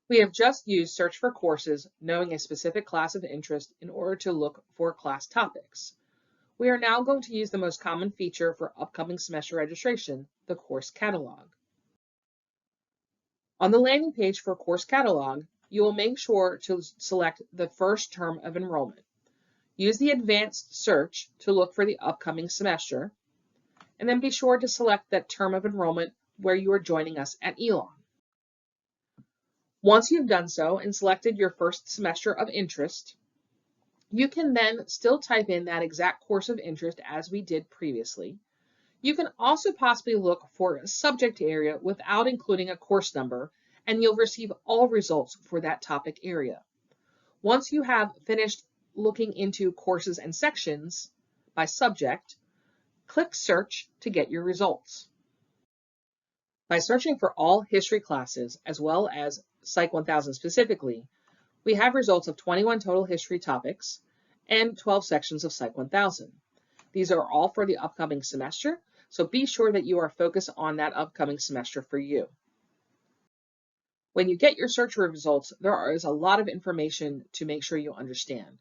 We have just used search for courses, knowing a specific class of interest in order to look for class topics. We are now going to use the most common feature for upcoming semester registration, the course catalog. On the landing page for course catalog, you will make sure to select the first term of enrollment. Use the advanced search to look for the upcoming semester, and then be sure to select that term of enrollment where you are joining us at Elon. Once you've done so and selected your first semester of interest, you can then still type in that exact course of interest as we did previously. You can also possibly look for a subject area without including a course number, and you'll receive all results for that topic area. Once you have finished looking into courses and sections by subject, click Search to get your results. By searching for all history classes, as well as Psych 1000 specifically, we have results of 21 total history topics and 12 sections of Psych 1000. These are all for the upcoming semester, so be sure that you are focused on that upcoming semester for you. When you get your search results, there is a lot of information to make sure you understand.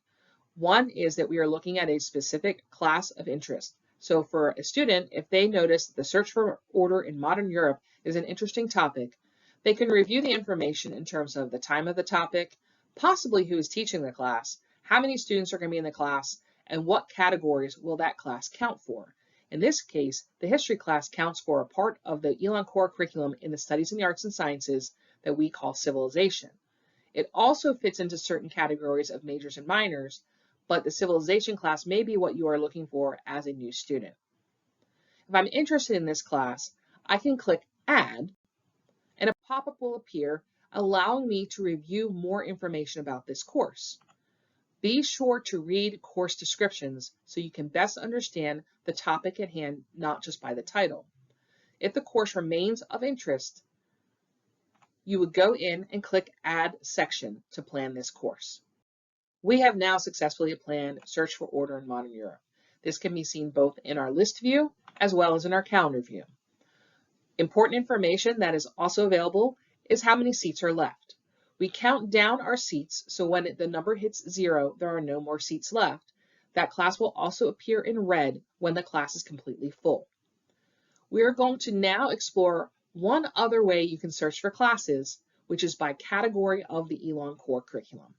One is that we are looking at a specific class of interest. So for a student, if they notice the search for order in modern Europe is an interesting topic, they can review the information in terms of the time of the topic, possibly who is teaching the class, how many students are going to be in the class, and what categories will that class count for. In this case, the history class counts for a part of the Elon core curriculum in the Studies in the Arts and Sciences that we call civilization. It also fits into certain categories of majors and minors, but the civilization class may be what you are looking for as a new student. If I'm interested in this class, I can click Add, and a pop-up will appear allowing me to review more information about this course. Be sure to read course descriptions so you can best understand the topic at hand, not just by the title. If the course remains of interest, you would go in and click Add Section to plan this course. We have now successfully planned Search for Order in Modern Europe. This can be seen both in our list view as well as in our calendar view. Important information that is also available is how many seats are left. We count down our seats, so when the number hits 0, there are no more seats left. That class will also appear in red when the class is completely full. We are going to now explore one other way you can search for classes, which is by category of the Elon core curriculum.